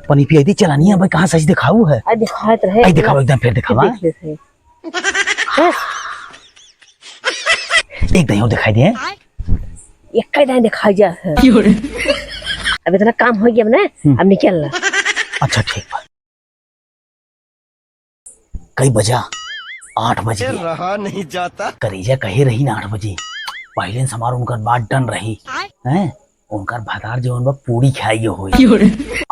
पनी पिया दी चलानी है भाई कहाँ सच दिखाऊ है दिखात रहे आई दिखाओ एकदम फिर दिखावा एक दही दिखाई दे एक कई दाई दिखाई जा है अब इतना काम हो गया ना अब निकल ला अच्छा ठीक बा कई बजा 8 बजे रहा नहीं जाता करीजा कहे रही ना 8 बजे पहले समार उनकर बात डन रही हैं उनकर भातार जवन बा पूरी खाई होई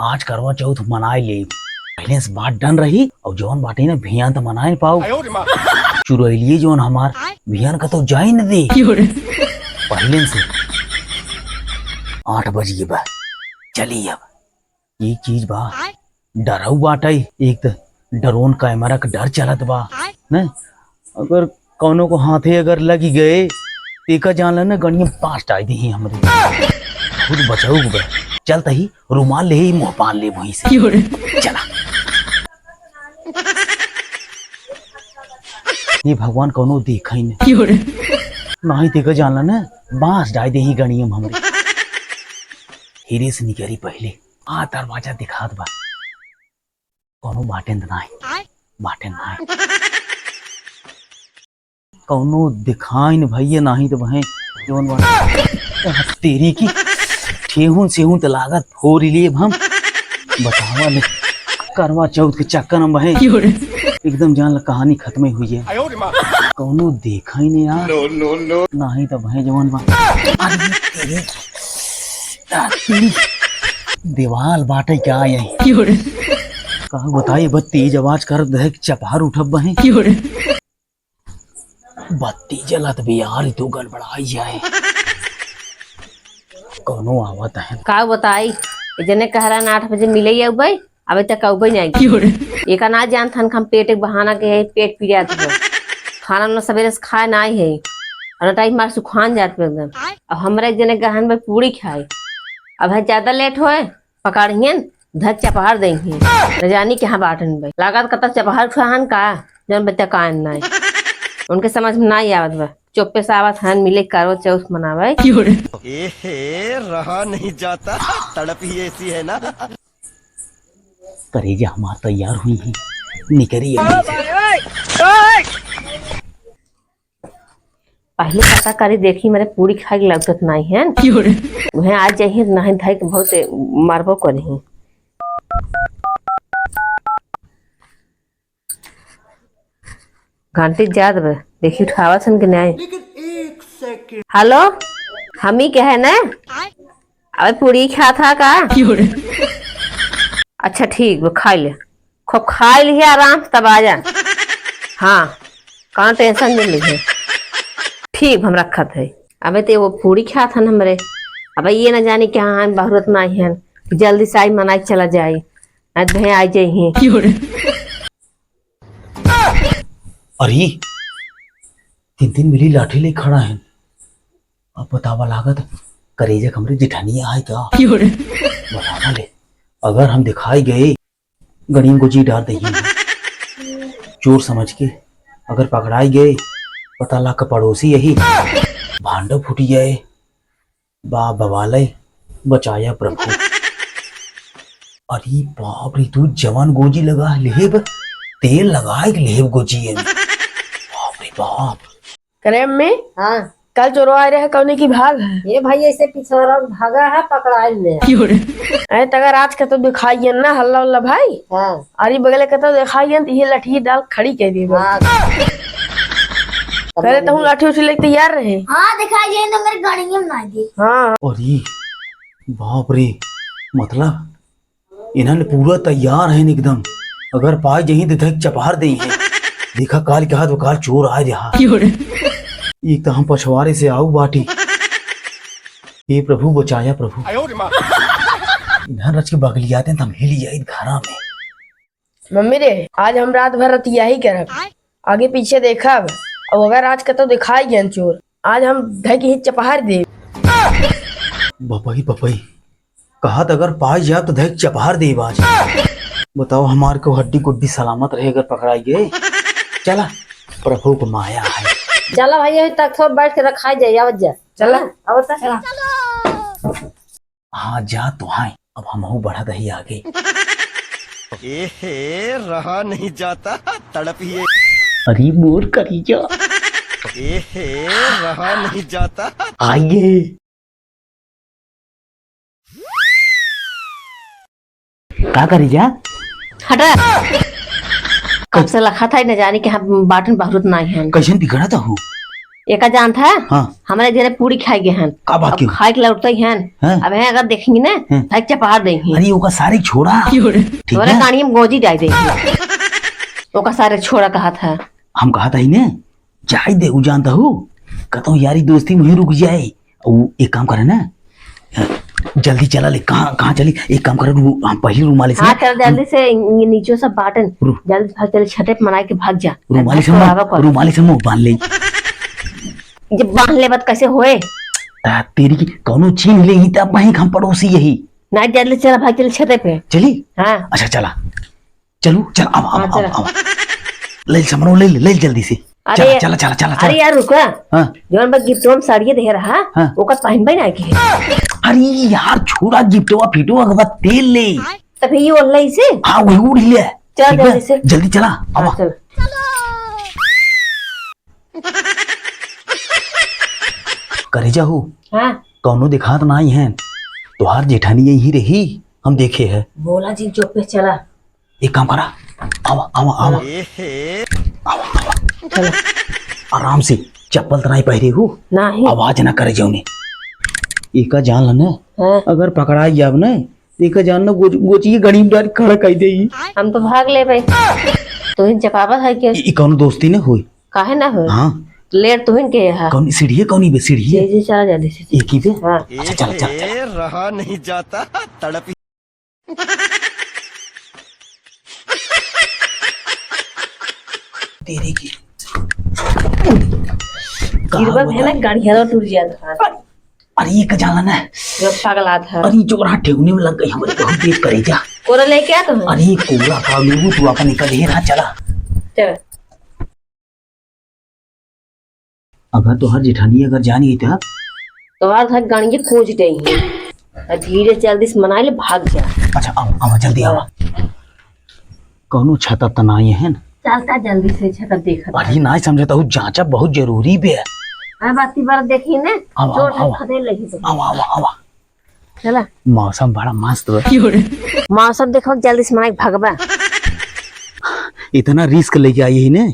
आज करवा चौथ मनाए ले पहले से बात डन रही और जवन बाटे ना भियान तो मनाए पाओ चुरैलिए जवन हमार भियान का तो जाए न दे पहले से 8 बजे बा चली अब ये चीज बा डराऊ बाटे एक तो ड्रोन कैमरा का डर चलत बा न अगर कौनो को हाथे अगर लगी गए तेका जान ना गणिया 5 टाई दी हमरे खुद बचाऊ बा चलता ही रुमाल ले ही मुंह पान ले वहीं से चला ये भगवान कौनो देखा ही नहीं ही तेका जान ना बांस डाई दे ही गणियम हमरे हीरे से निकली पहले आ दरवाजा दिखात बा कौनो बाटें नहीं कौनो दिखाई न भैया नहीं तो वह जोन तेरी की ठेहुन सेहुन तो लागत फोर लिए हम बतावा ले करवा चौथ के चक्कर में वह एकदम जान ला कहानी खत्म हुई है कौनो देखा ही नहीं यार नहीं तो वह जवान दीवाल बाटे क्या यही कहा बताइए बस तेज आवाज कर दे चपहार उठब बहे बत्ती जलत भी यार तो गड़बड़ाई जाए कौनो आवत है का बताई जने कह रहा 8 बजे मिले भाई अबे तक कौबे नहीं एक ना जान थन हम पेट एक बहाना के है पेट पी जात है खाना ना सवेरे से खाए ना है और टाइम मार सुखान जात एकदम अब हमरा एक जने गहन में पूरी खाए अब है ज्यादा लेट होए पकाड़िए धर चपहार देंगे न जानी क्या बाटन भाई लागत कत चपहार छुआहन का जन बच्चा कान ना उनके समझ में नहीं आवत बा चुप्पे से आवत हन मिले करो चौथ मनावे रहा नहीं जाता तड़प ही ऐसी है ना करेजा हमार तैयार हुई है निकरी पहले पता करी देखी मेरे पूरी खाई की लगत नहीं है वह आज जाइए नहीं धाई के बहुत मारबो करी घंटी जात बे देखी उठावा सन के नहीं हेलो हम ही कहे ना अबे पूरी खा था का अच्छा ठीक वो खा ले खूब खा लिया आराम तब आ जा हाँ कहाँ टेंशन नहीं लीजिए ठीक हम रखत है अबे तो वो पूरी खा था न हमरे अब ये ना जाने क्या हाँ बहुत नहीं है जल्दी से आई मना चला जाए भे आ जाइए अरे 3 मिली लाठी ले खड़ा है अब बतावा लागत करेजा कमरे जिठानी आए क्या बतावा ले अगर हम दिखाई गए गणियन को जी डाल देंगे चोर समझ के अगर पकड़ाई गए पता ला का पड़ोसी यही भांडा फूटी जाए बा बवाले बचाया प्रभु अरे बाप रे तू जवान गोजी लगा लेब तेल लगाए के लेब गोजी है बाप रे बाप करे अम्मी हाँ कल चोरो आ रहे कौने की भाग है ये भाई ऐसे पीछे भागा है पकड़ा ले अरे तगर आज का तो दिखाई ना हल्ला उल्ला भाई हाँ अरे बगल का तो दिखाई तो ये लठी डाल खड़ी कह दी करे तो हम लाठी उठी लेके तैयार रहे हाँ दिखाई दे तो मेरे गाड़ी में ना दी हाँ अरे बाप रे मतलब इन्होंने पूरा तैयार है एकदम अगर पाए जही दिख चपहार दे देखा काल के हाथ काल चोर आ रहा एक तो हम पछवारे से आऊ बाटी ये प्रभु बचाया प्रभु इधर रच के बगलियाते हम हिल जाए घरा में मम्मी रे आज हम रात भर रतिया ही करब आगे पीछे देखब और अगर आज का तो दिखाई गया चोर आज हम ढक ही चपहार दे बपई बपई कहा अगर पाए जाए तो धक चपहार दे आज बताओ हमारे को हड्डी गुड्डी सलामत रहे अगर पकड़ाई गए चला प्रभु को माया है चलो भाई अभी तक सब बैठ के रखा जाए आवत जा चला अब तक हाँ जा तो हाय अब हम बढ़ा दही आगे ए रहा नहीं जाता तड़प ही अरे मोर करीजा ए रहा नहीं जाता। आइए। का करीजा हटा कब से लखा था न जाने कि हम बाटन बहुत नहीं है कैसन बिगड़ा था हूँ एका जान था हाँ हमारे घर पूरी खाए गए हैं का बात अब क्यों खाए के लौटते ही हैं हाँ? अब है अगर देखेंगे ना भाई चपा देंगे अरे ओका सारे छोड़ा ठीक तोरे है कहानी में गोजी डाल देंगे ओका सारे छोड़ा कहा था हम कहा था ही ने जाए दे उ जानता हूँ कहता हूँ यारी दोस्ती में रुक जाए वो एक काम करे ना जल्दी चला ले कहाँ कहाँ चली एक काम करे हम पहले रुमाली से हाँ चल जल्दी से ये नीचे सब बाटन रू- जल्दी भाग चल छठे पे मना के भाग जा रुमाली से मुंह बांध ले जब बांध ले बात कैसे होए तेरी की कौनो छीन ले ही तब वहीं हम पड़ोसी यही ना जल्दी चला भाग चल छठे पे चली हाँ अच्छा चला चलो चल अब हाँ, अब चला। अब ले समरो ले जल्दी से अरे चला चला चला अरे चला यार रुका हाँ जौन बा गिफ्ट में साड़िए दे रहा हाँ। ओका पहन बई ना के अरे यार छोड़ा गिफ्टवा फिटवा के बाद तेल ले तभी ये ऑनलाइन से हाँ वही उड़ ले चल ठीक है? जल्दी से। जल्दी चला हाँ, अब चल करे जाहू हाँ कौनो दिखात नहीं है तुहार जेठानी यही रही हम देखे है बोला जी चौक पे चला एक काम करा आवा आवा आवा ए आवा चल आराम से चप्पल तो नहीं पहरे हो नहीं आवाज ना करे जाओ ने एका जान ल न हाँ, अगर पकड़ा जाब न एका जान ल गोची गड़ी में डाल खड़ा कर दे हम तो भाग ले भाई तुहिन चपावत है के ई कौनो दोस्ती ने होई काहे ना हो हाँ लेट तुहिन के है कौन सीढ़ी कौनी बे सीढ़ी जी जी चला जल्दी से एक ही पे हाँ अच्छा चल चल चल ए रहा नहीं जाता तड़प ही तेरे की गिरबल है ना गाड़िया टूट जाता अरे ये का जान न जो पागल था अरे जोरा ठेवने में लग गई हमारे बहुत तेज करे जा कोरा लेके आ तुम अरे कोरा का लेबू तू अपन निकल हे ना चला चल अगर तो हर जेठानी अगर जानी था तुम्हारे घर गाड़ी खोज गई है धीरे जल्दी से मना ले भाग जा अच्छा आवा जल्दी आवा कौनो छता तनाई है न चलता जल्दी से छत देखा अरे ना समझता हूँ जांचा बहुत जरूरी भी है हाँ बाती बार देखी ने आवा, चोट आवा। खदे लगी तो आवा आवा आवा चला मौसम बड़ा मस्त है मौसम देखो जल्दी से मना के भागबा इतना रिस्क लेके आई है ने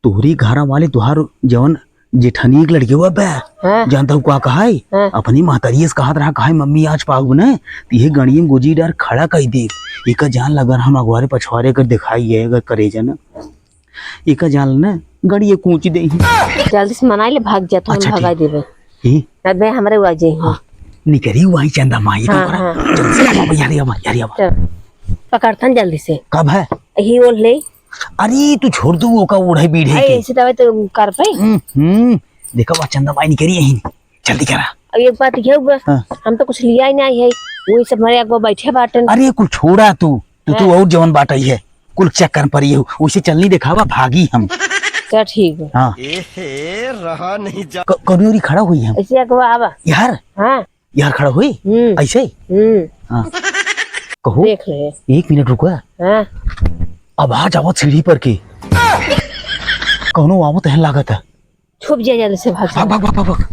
तोहरी घरा वाले तुहार जवन जेठानी एक लड़के हुआ बे हाँ जानता हूँ क्या कहा है हाँ। अपनी महतारी से कहा रहा कहा मम्मी आज पाऊ ने ये गणियम गोजी डर खड़ा कही दे एक जान लगर हम अगवारे पछवारे कर दिखाई है अगर करे जा ना एक जान ना गड़िए कूच दे जल्दी से मना ले भाग जा तो हम अच्छा, भगा ठीक। देबे ही अबे हमरे आ जाई हाँ निकरी वही चंदा माई का हाँ, करा हाँ। जल्दी से आवा यारी आवा यारी आवा चल पकड़तन जल्दी से कब है यही ओढ़ ले अरे तू छोड़ दू वो का उड़े बीढ़े के ऐसे दवाई तो कर पाई देखो वह चंदा माई निकरी यही जल्दी करा अब एक बात ये हुआ हाँ। हम तो कुछ लिया ही नहीं है वही सब हमारे आगे बैठे बाटन अरे कुल छोड़ा तू और जवन बाटाई है कुल चेक कर पड़ी है उसे चलनी दिखावा भागी हम चल ठीक है हाँ ए रहा नहीं जा कौन खड़ा हुई हम ऐसे आगे आवा यार हाँ यार खड़ा हुई ऐसे हाँ कहो देख ले 1 मिनट रुको हाँ अब आ जाओ सीढ़ी पर के कौनो आवत है लागत है छुप जा जल्दी से भाग भाग भाग भाग भाग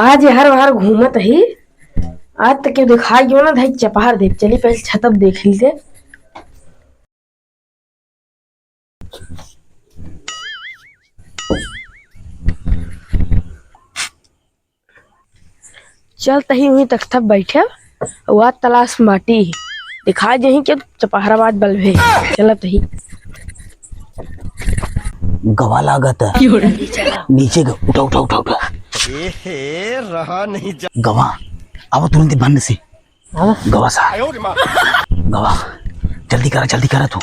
आज हर बार घूमत ही आज तक क्यों दिखाई क्यों ना भाई चपहार देख चली पहले छतब देख लीजिए चल तही हुई तख्तब बैठे वह तलाश माटी दिखा जही के चपहराबाद बलभे चलत ही गवा लागत है नीचे उठा उठा उठा उठा ए रहा नहीं जा गवा अब तुरंत बंद से गवा सा गवा जल्दी करा तू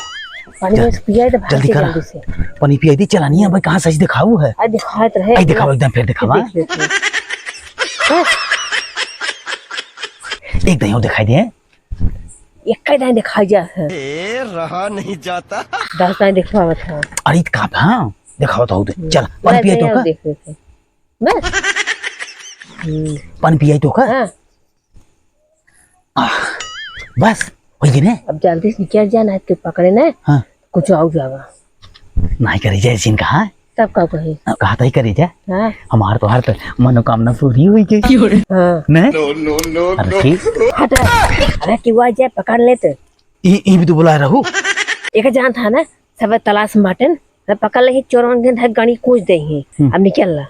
पानी में से पिया तो भाग जल्दी के करा जल्दी से पानी पिया दी चलानी है भाई कहाँ सच दिखाऊ है आज दिखात रहे आई दिखाओ एकदम फिर दिखावा देख लेते हैं। एक दही और दिखाई दे एक का नहीं दिखा जा है ए रहा नहीं जाता दस नहीं दिखवा था अरे का हाँ दिखाओ तो दे चल पानी पिया तो का देख देख बस पानी पिया तो का बस वही ने अब जल्दी से निकल जाना है तो पकड़े ना हाँ कुछ आओ जावा नहीं करे जाए जिन कहा तब का कहे कहा था ही करे जा हाँ हमार तो हर तो मनोकामना पूरी हुई गई हाँ ने अरे ठीक हट अरे कि वो जाए पकड़ ले तो ये भी तो बुला रहू एक जान था ना सब तलाश माटन पकड़ ले चोरन के गाड़ी कूच दे अब निकल ला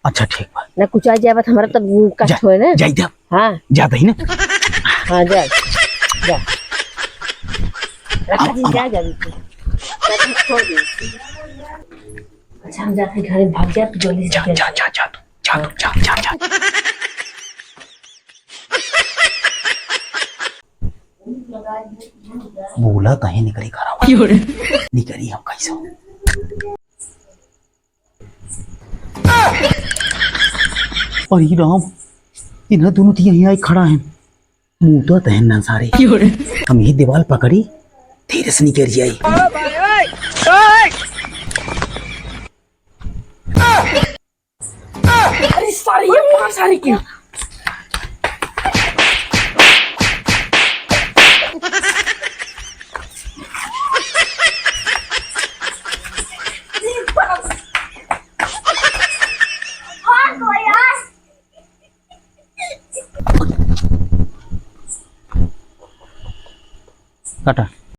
अच्छा ठीक बा ना कुछ आ जाए हमारा तब कष्ट हो ना जाई जा हाँ जाता ही ना हाँ जा जा रखा जी जा जा छोड़ दे अच्छा हम जाते घर भाग जा जल्दी जा से जा जा जा तू जा तू जा जा जा बोला कहीं निकली खराब निकली हम कैसे और ये राम इन्हें दोनों तो यहीं आई खड़ा है मुंह तो तहन ना सारे हम ये दीवार पकड़ी धीरे से निकल जाई अरे सारी ये मार सारी क्यों काटा